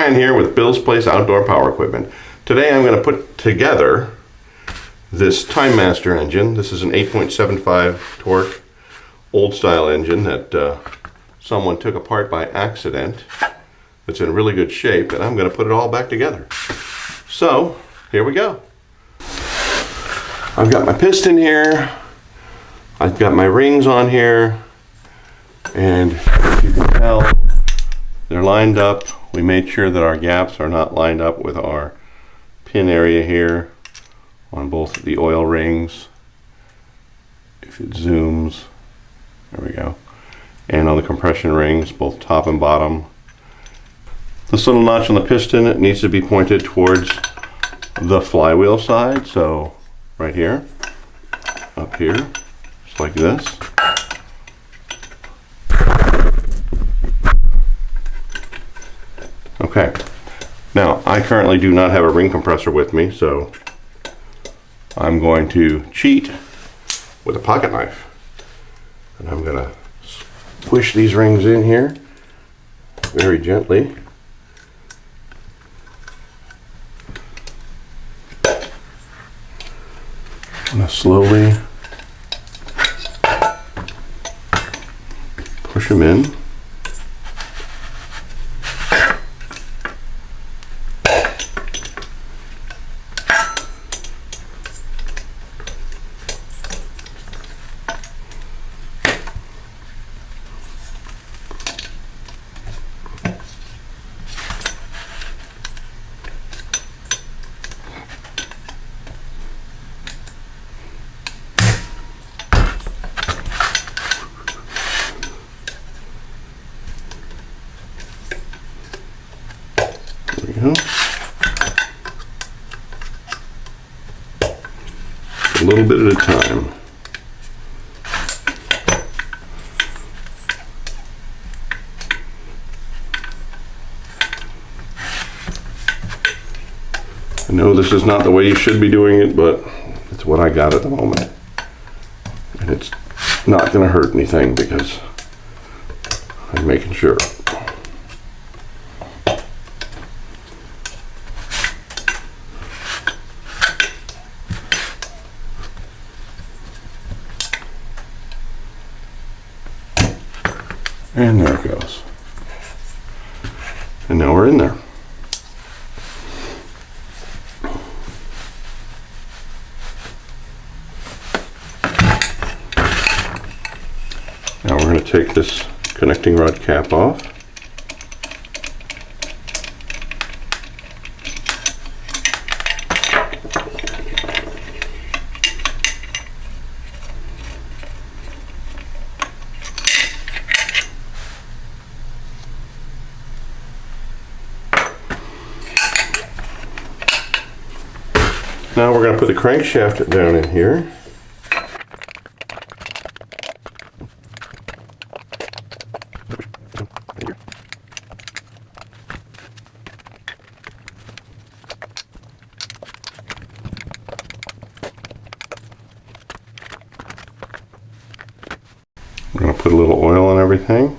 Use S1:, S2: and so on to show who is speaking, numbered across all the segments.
S1: Brian here with Bill's Place Outdoor Power Equipment. Today I'm going to put together this Timemaster engine. This is an 8.75 torque old style engine that someone took apart by accident. It's in really good shape, and I'm going to put it all back together. So here we go. I've got my piston here. I've got my rings on here, and as you can tell, they're lined up. We made sure that our gaps are not lined up with our pin area here on both the oil rings. If it zooms, there we go. And on the compression rings, both top and bottom. This little notch on the piston, it needs to be pointed towards the flywheel side. So right here, up here, just like this. Okay, now I currently do not have a ring compressor with me, so I'm going to cheat with a pocket knife. And I'm going to push these rings in here very gently. I'm going to slowly push them in. There we go. A little bit at a time. I know this is not the way you should be doing it, but it's what I got at the moment. And it's not going to hurt anything because I'm making sure. And there it goes. And now we're in there. Now we're going to take this connecting rod cap off. Now we're going to put the crankshaft down in here. We're going to put a little oil on everything.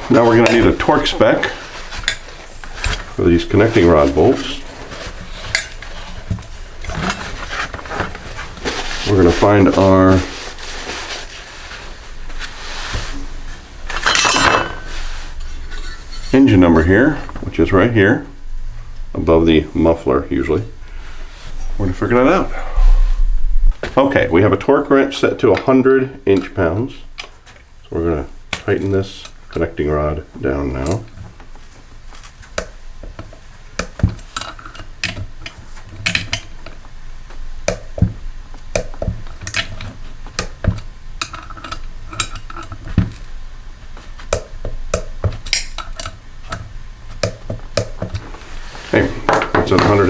S1: Now we're going to need a torque spec for these connecting rod bolts. We're going to find our engine number here, which is right here above the muffler usually. We're going to figure that out. Okay, we have a torque wrench set to 100 inch-pounds. So we're going to tighten this connecting rod down now.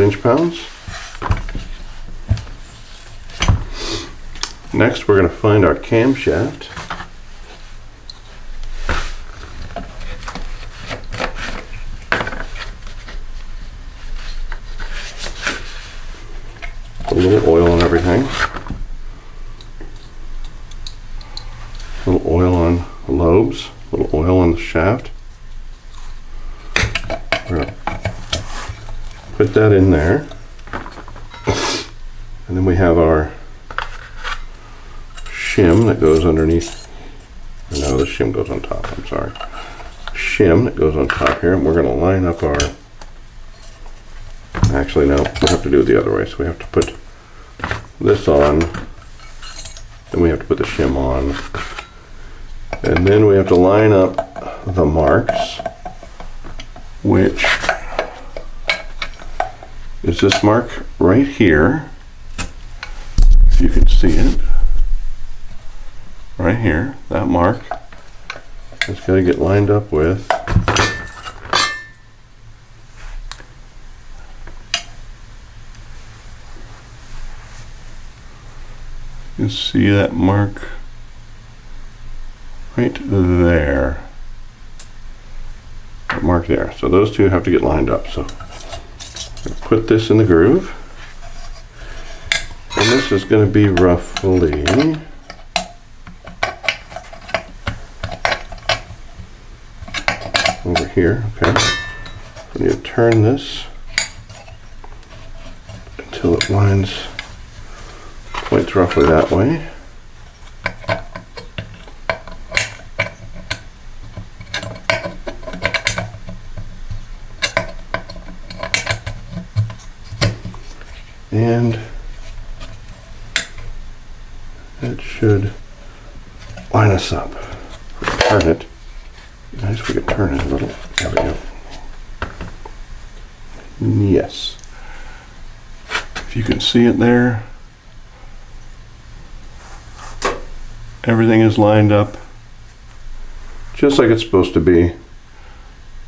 S1: inch-pounds. Next, we're going to find our camshaft. A little oil and everything. A little oil on the lobes, a little oil on the shaft. We're going to put that in there. And then we have our shim that goes underneath. No, the shim goes on top, I'm sorry. Shim that goes on top here, and we're going to line up our, actually no, we have to do it the other way. So we have to put this on, then we have to put the shim on, and then we have to line up the marks, which is this mark right here, if you can see it, right here, that mark. It's got to get lined up with you see that mark right there. That mark there. So those two have to get lined up. So put this in the groove. And this is going to be roughly over here. Okay. We need to turn this until it lines, points roughly that way. And it should line us up. Turn it. Nice, we could turn it a little. There we go. Yes. If you can see it there, everything is lined up just like it's supposed to be.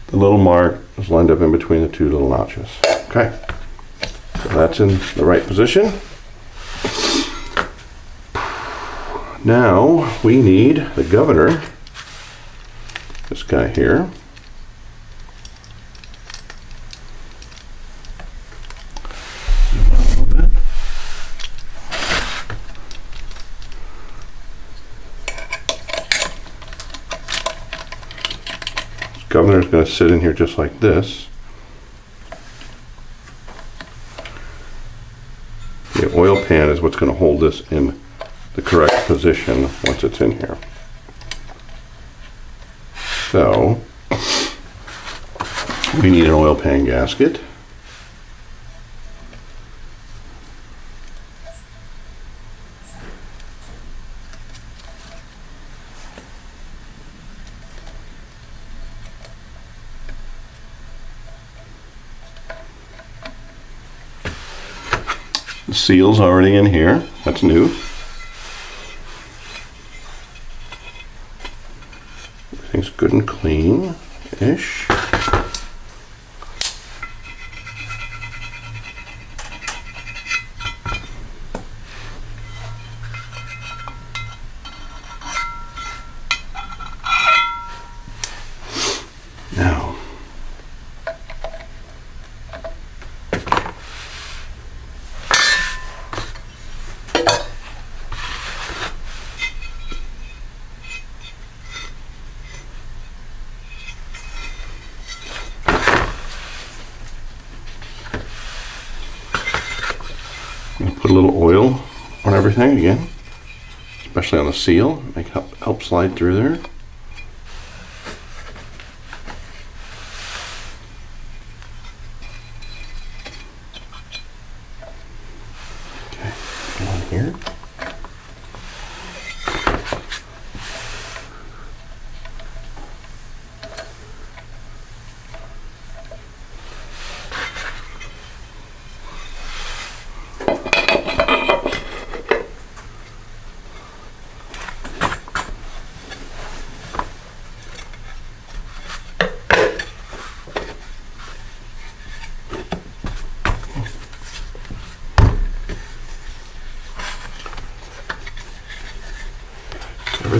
S1: The little mark is lined up in between the two little notches. Okay. So that's in the right position. Now we need the governor, this guy here. This governor is going to sit in here just like this. The oil pan is what's going to hold this in the correct position once it's in here. So we need an oil pan gasket. The seal's already in here. That's new. Everything's good and clean-ish. Now, put a little oil on everything again, especially on the seal, help slide through there. Okay, come on here.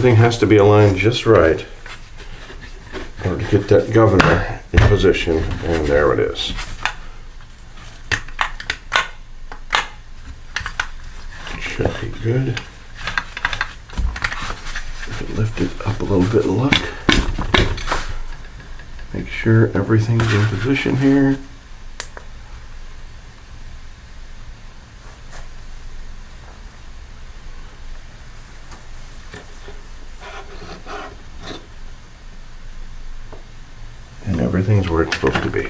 S1: everything has to be aligned just right in order to get that governor in position, and there it is. Should be good. Lift it up a little bit and look. Make sure everything's in position here. And everything's where it's supposed to be.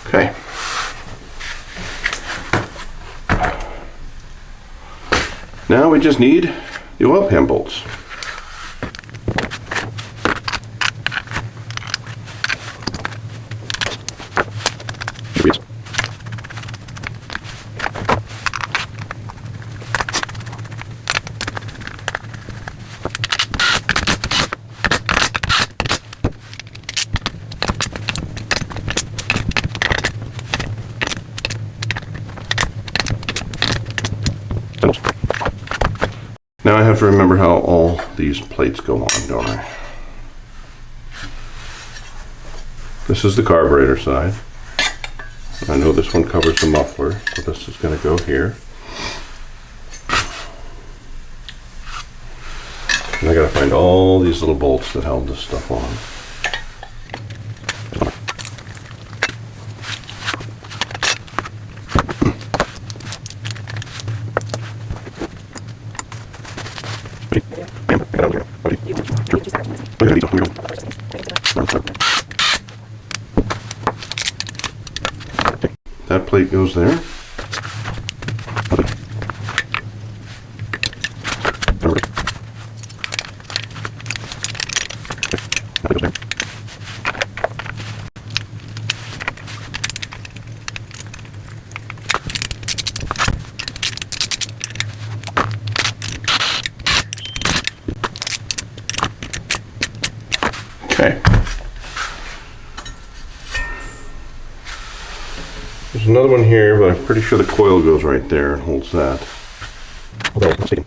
S1: Okay. Now we just need the oil pan bolts. Now I have to remember how all these plates go on, don't I? This is the carburetor side. I know this one covers the muffler, so this is going to go here. And I got to find all these little bolts that held this stuff on. That plate goes there. Okay. There's another one here, but I'm pretty sure the coil goes right there and holds that. Although, I'm mistaken.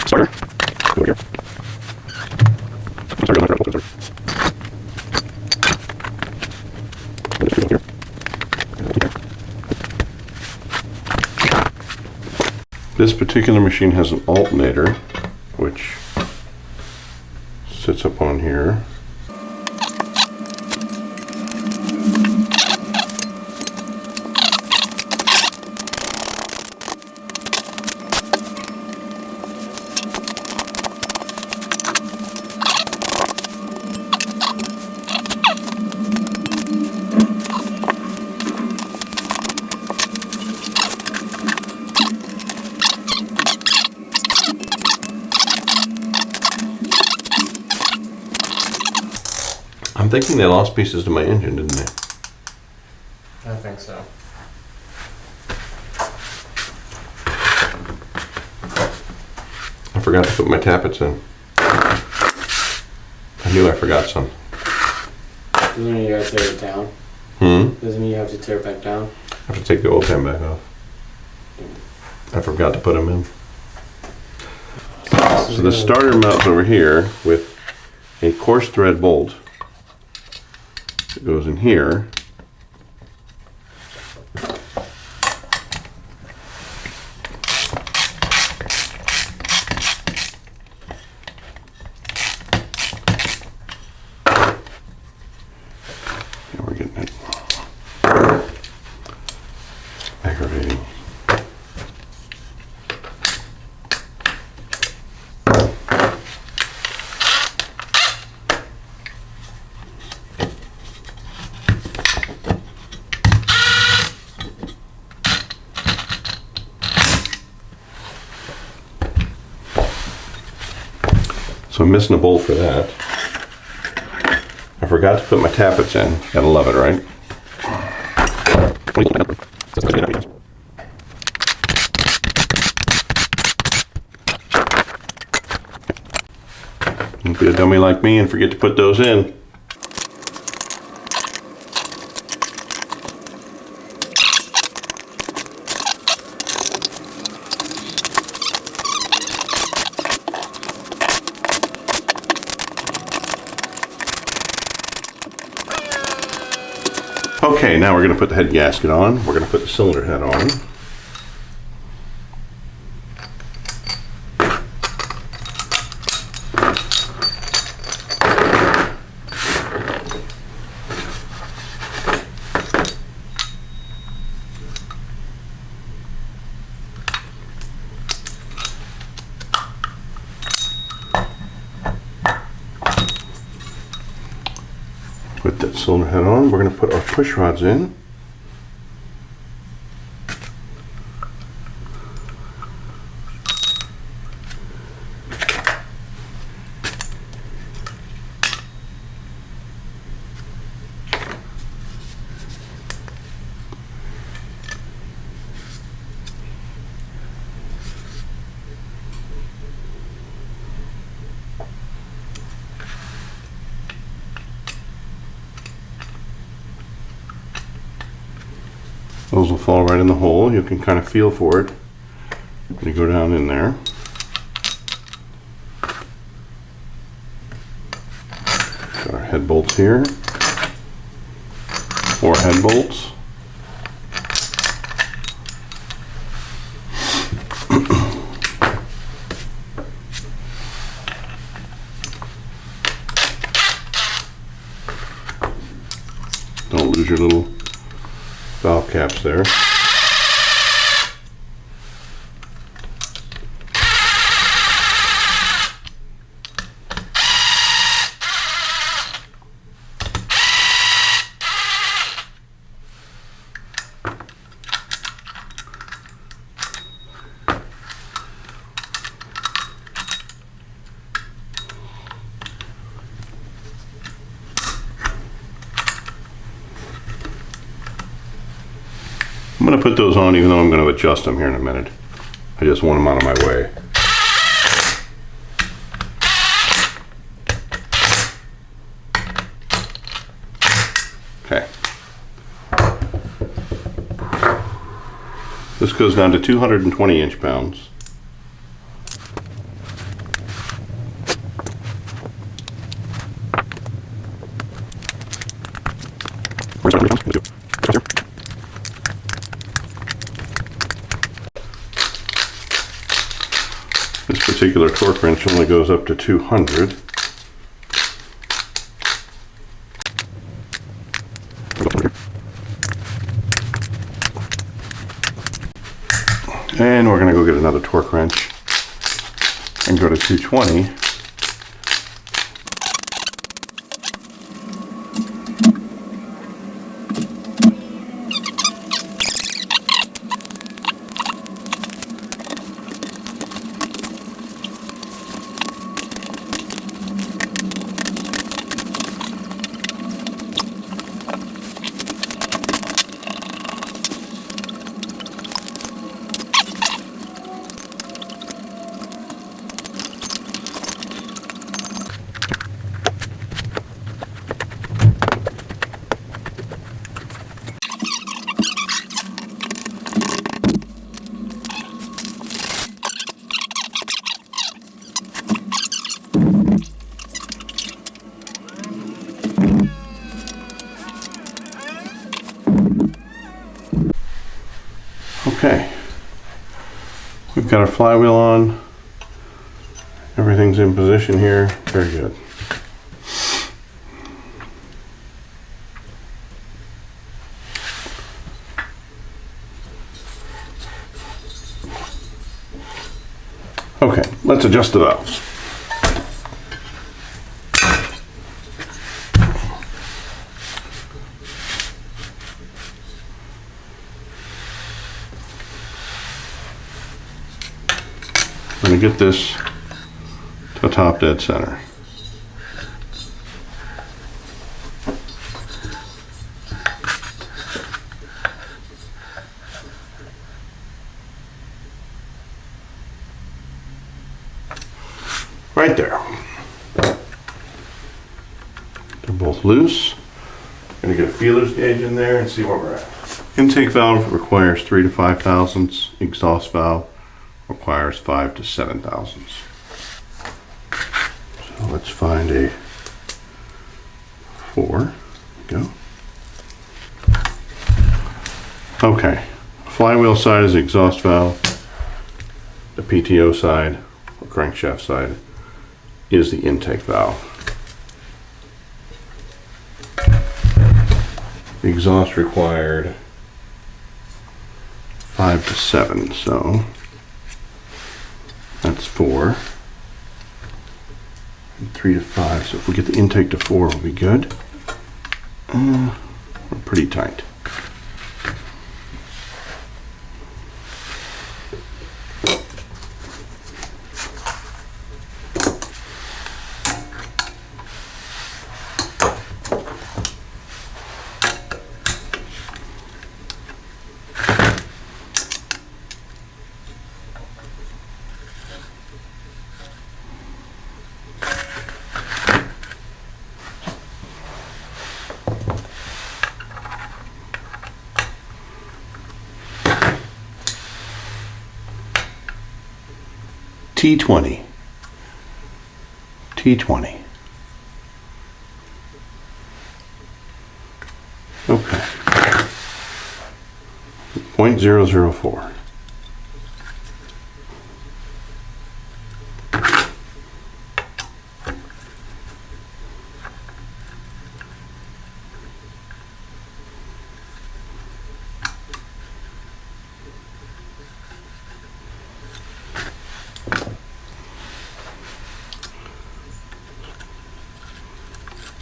S1: Starter. Go here. This particular machine has an alternator, which sits up on here. I'm thinking they lost pieces to my engine, didn't they?
S2: I think so.
S1: I forgot to put my tappets in. I knew I forgot some.
S2: Doesn't mean you gotta tear it down. Doesn't mean you have to tear it back down.
S1: I have to take the oil pan back off. I forgot to put them in. So the starter mounts over here with a coarse thread bolt. It goes in here. Yeah, we're getting it. Aggravating. So I'm missing a bolt for that. I forgot to put my tappets in. Gotta love it, right? Don't be a dummy like me and forget to put those in. Okay, now we're going to put the head gasket on. We're going to put the cylinder head on. Put that cylinder head on. We're going to put our push rods in. Those will fall right in the hole. You can kind of feel for it when you go down in there. Got our head bolts here. 4 head bolts. Don't lose your little valve caps there. I'm going to put those on even though I'm going to adjust them here in a minute. I just want them out of my way. Okay. This goes down to 220 inch-pounds. This particular torque wrench only goes up to 200. And we're going to go get another torque wrench and go to 220. Okay, we've got our flywheel on. Everything's in position here. Very good. Okay, let's adjust the valves. I'm going to get this to top dead center. Right there. They're both loose. I'm going to get a feelers gauge in there and see where we're at. Intake valve requires 3 to 5 thousandths. Exhaust valve requires 5 to 7 thousandths. So let's find a 4. Go. Okay, flywheel side is the exhaust valve. The PTO side, or crankshaft side, is the intake valve. The exhaust required 5 to 7, so that's 4. And 3 to 5, so if we get the intake to 4, we'll be good. We're pretty tight. T20. T20. Okay. 0.004.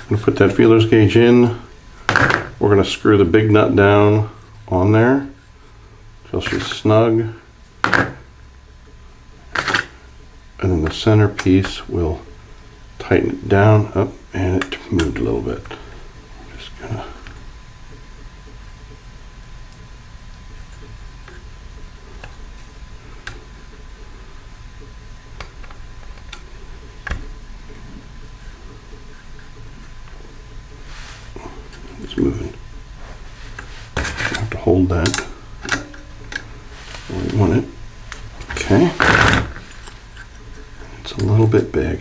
S1: I'm gonna put that feelers gauge in. We're gonna screw the big nut down on there till she's snug. And then the center piece will tighten it down up, and it moved a little bit. Just gonna it's moving. I have to hold that where we want it. Okay. It's a little bit big.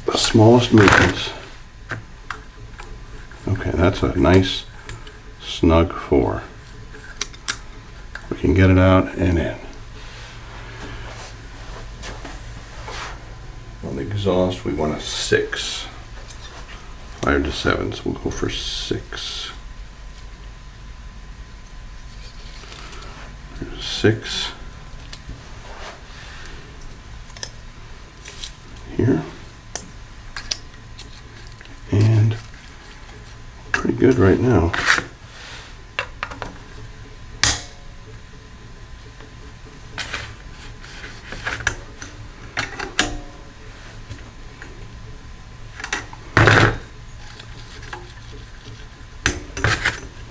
S1: The smallest movements. Okay, that's a nice snug 4. We can get it out and in. On the exhaust, we want a 6. 5 to 7, so we'll go for 6. There's 6 here, and pretty good right now.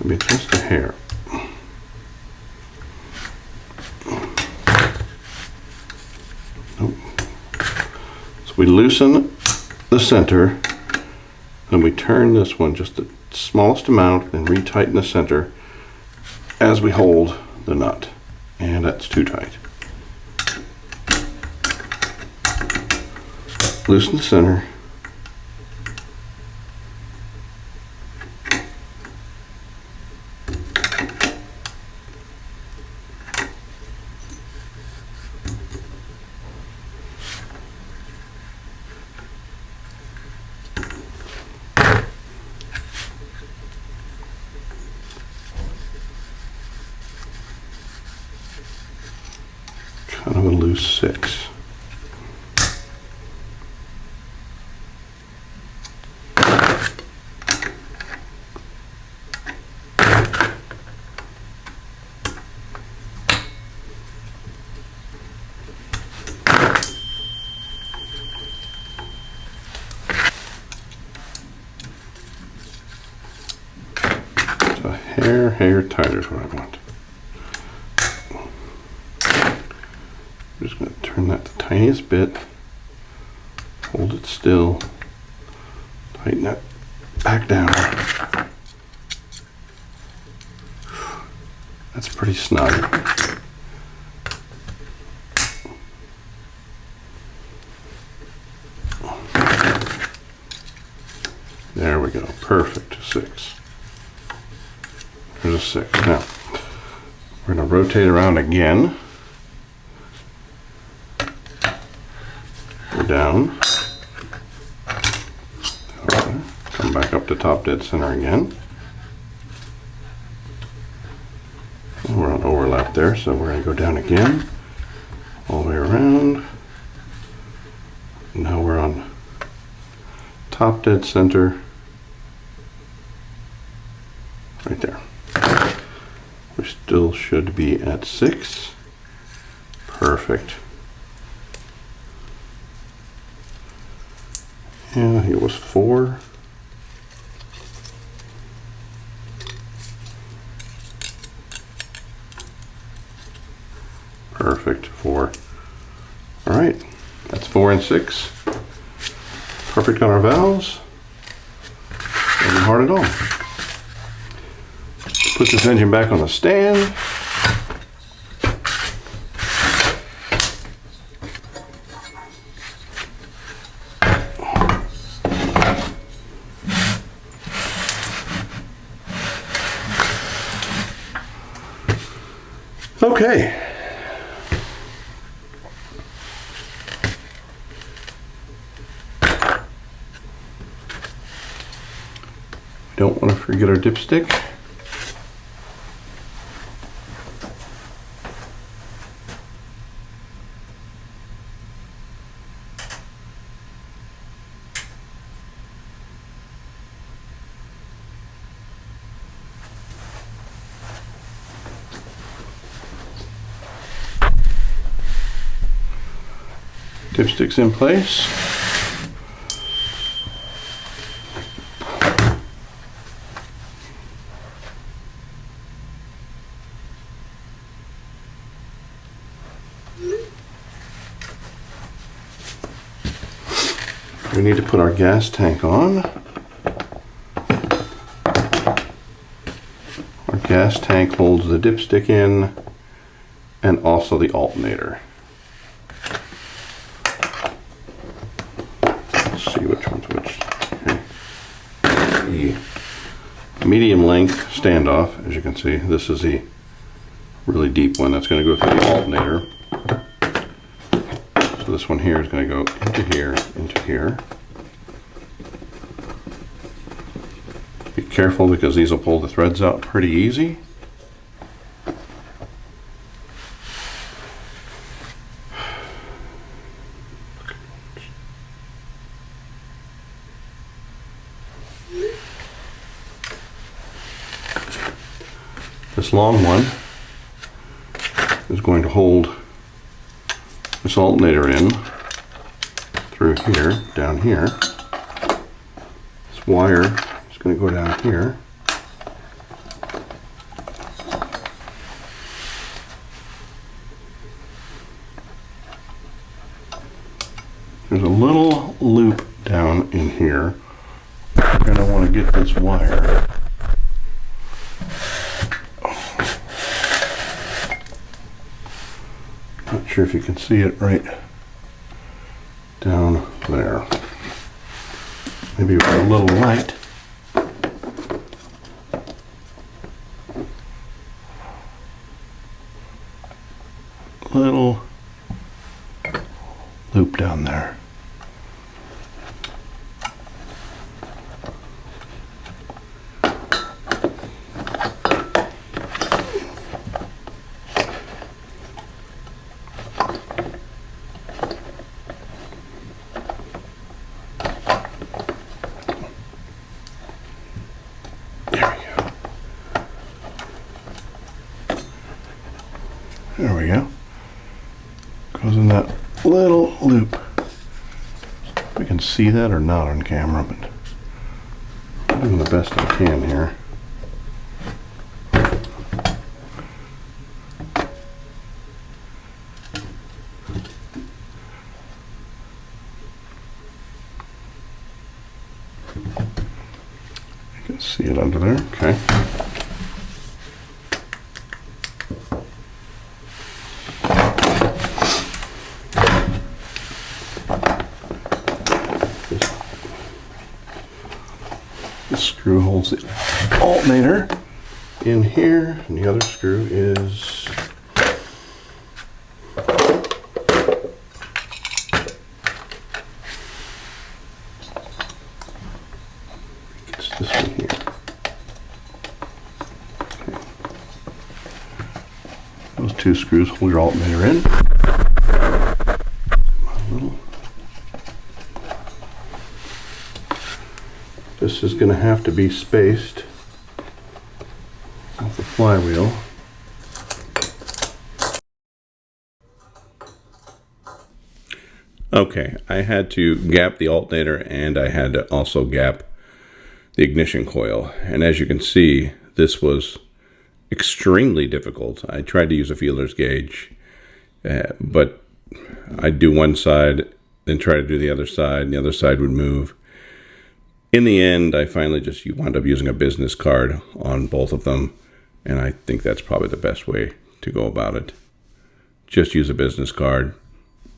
S1: Maybe just a hair. Nope. So we loosen the center, then we turn this one just the smallest amount and retighten the center as we hold the nut. And that's too tight. Loosen the center. Kind of a loose 6. So hair tighter is what I want. I'm just going to turn that the tiniest bit, hold it still, tighten that back down. That's pretty snug. There we go. Perfect. 6. There's a 6. Now, we're going to rotate around again. Go down. Okay. Come back up to top dead center again. And we're on overlap there, so we're going to go down again. All the way around. Now we're on top dead center. Right there. We still should be at 6. Perfect. Yeah, it was 4. Perfect. 4. All right. That's 4 and 6. Perfect on our valves. Wasn't hard at all. Put this engine back on the stand. Okay. Don't want to forget our dipstick. Dipstick's in place. We need to put our gas tank on. Our gas tank holds the dipstick in and also the alternator. Let's see which one's which. Okay. The medium length standoff, as you can see, this is the really deep one that's going to go through the alternator. So this one here is going to go into here, into here. Be careful because these will pull the threads out pretty easy. This long one is going to hold this alternator in through here, down here. This wire is going to go down here. There's a little loop down in here. We're going to want to get this wire. Not sure if you can see it right down there. Maybe with a little light. Little loop down there. There we go. Goes in that little loop. We can see that or not on camera, but I'm doing the best I can here. You can see it under there. Okay. screw holds the alternator in here, and the other screw is it's this one here. Okay. Those two screws hold your alternator in. This is going to have to be spaced with the flywheel. Okay, I had to gap the alternator and I had to also gap the ignition coil. And as you can see, this was extremely difficult. I tried to use a feeler's gauge, but I'd do one side, then try to do the other side, and the other side would move. In the end, I finally just wound up using a business card on both of them, and I think that's probably the best way to go about it. Just use a business card,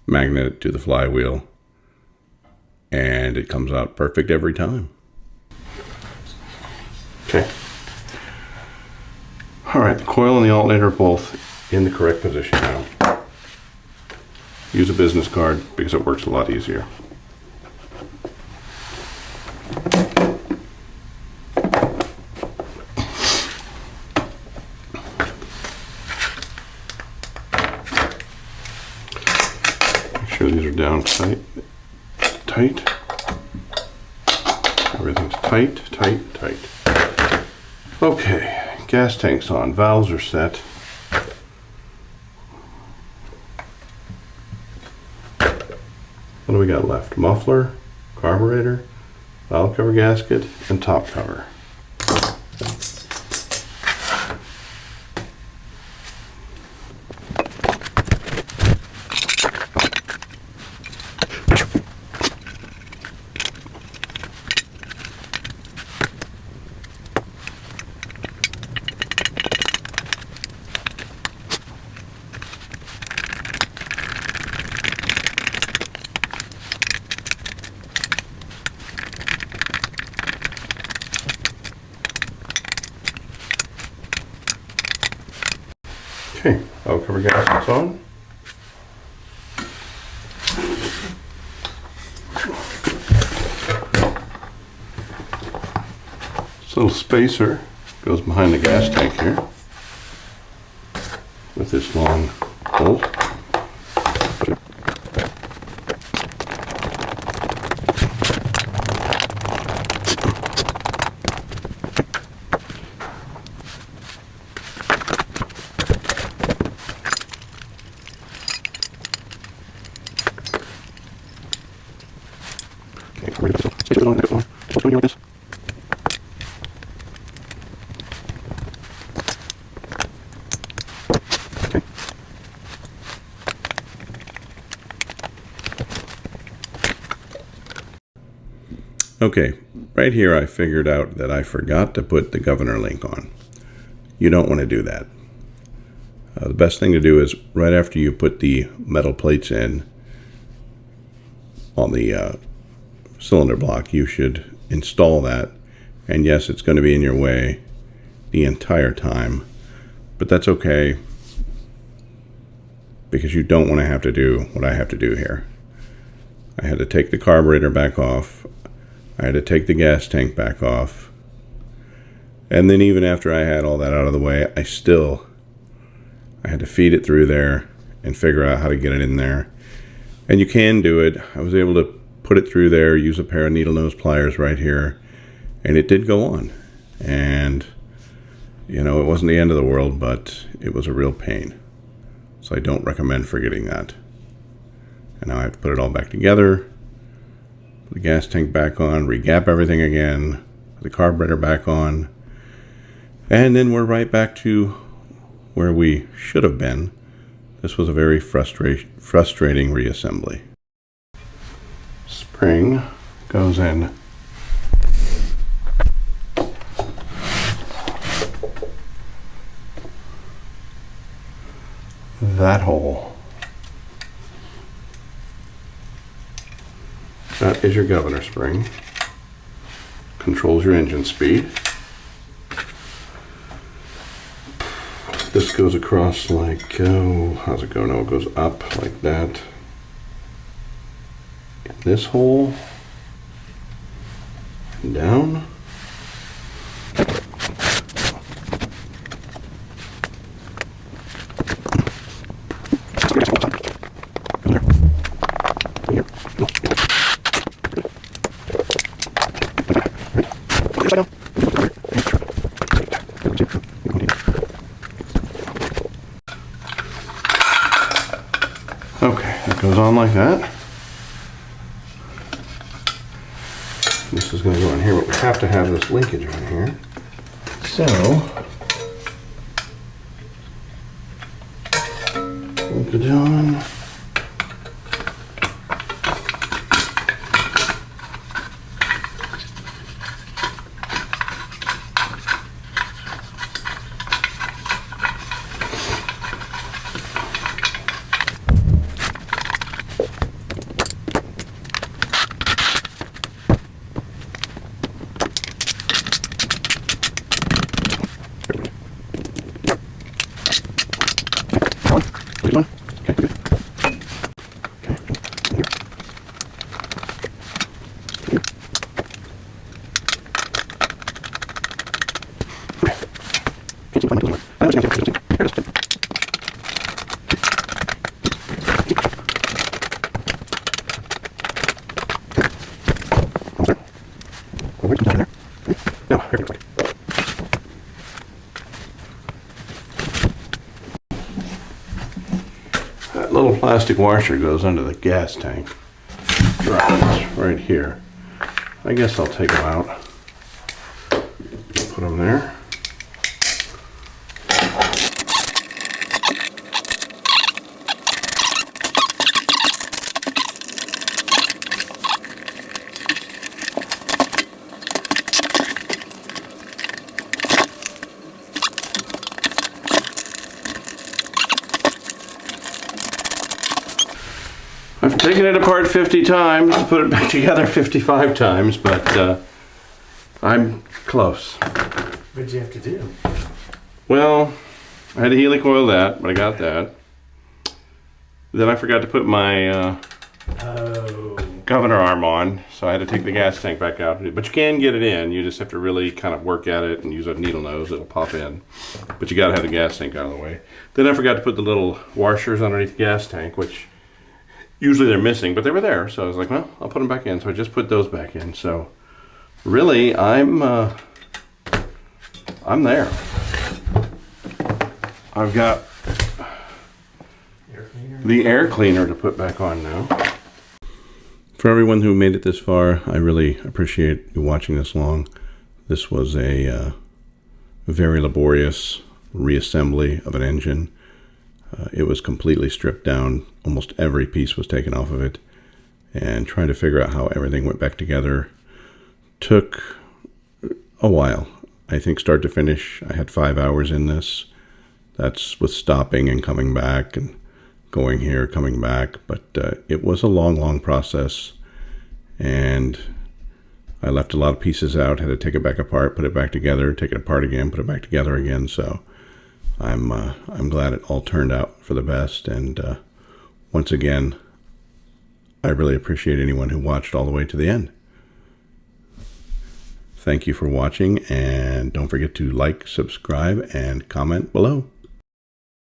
S1: magnet it to the flywheel, and it comes out perfect every time. Okay. All right, the coil and the alternator are both in the correct position now. Use a business card because it works a lot easier. These are down tight. Everything's tight. Okay, gas tank's on, valves are set. What do we got left? Muffler, carburetor, valve cover gasket, and top cover. Okay, valve cover gasket's on. This little spacer goes behind the gas tank here with this long bolt. Okay, right here I figured out that I forgot to put the governor link on. You don't want to do that. The best thing to do is right after you put the metal plates in on the cylinder block, you should install that. And yes, it's going to be in your way the entire time, but that's okay because you don't want to have to do what I have to do here. I had to take the carburetor back off. I had to take the gas tank back off. And then even after I had all that out of the way, I had to feed it through there and figure out how to get it in there. And you can do it. I was able to put it through there, use a pair of needle nose pliers right here, and it did go on. And, you know, it wasn't the end of the world, but it was a real pain. So I don't recommend forgetting that. And now I have to put it all back together. The gas tank back on, re-gap everything again, the carburetor back on, and then we're right back to where we should have been. This was a very frustrating reassembly. Spring goes in that hole. That is your governor spring. controls your engine speed. This goes across like, oh, how's it go? No, it goes up like that. In this hole, and down. Okay, it goes on like that. This is going to go in here, but we have to have this linkage on here. So, link it on. That little plastic washer goes under the gas tank. Right here. I guess I'll take them out. Put them there. I've taken it apart 50 times, put it back together 55 times, but I'm close.
S2: What'd you have to do?
S1: Well, I had to helicoil that, but I got that. Then I forgot to put my governor arm on, so I had to take the gas tank back out. But you can get it in, you just have to really kind of work at it and use a needle nose, it'll pop in. But you gotta have the gas tank out of the way. Then I forgot to put the little washers underneath the gas tank, which usually they're missing, but they were there. So I was like, well, I'll put them back in. So I just put those back in. So really, I'm there. I've got the air cleaner to put back on now. For everyone who made it this far, I really appreciate you watching this long. This was a very laborious reassembly of an engine. It was completely stripped down. Almost every piece was taken off of it. And trying to figure out how everything went back together took a while. I think start to finish, I had 5 hours in this. That's with stopping and coming back and going here, coming back. But it was a long, long process. And I left a lot of pieces out, had to take it back apart, put it back together, take it apart again, put it back together again. So I'm glad it all turned out for the best, and once again, I really appreciate anyone who watched all the way to the end. Thank you for watching, and don't forget to like, subscribe, and comment below.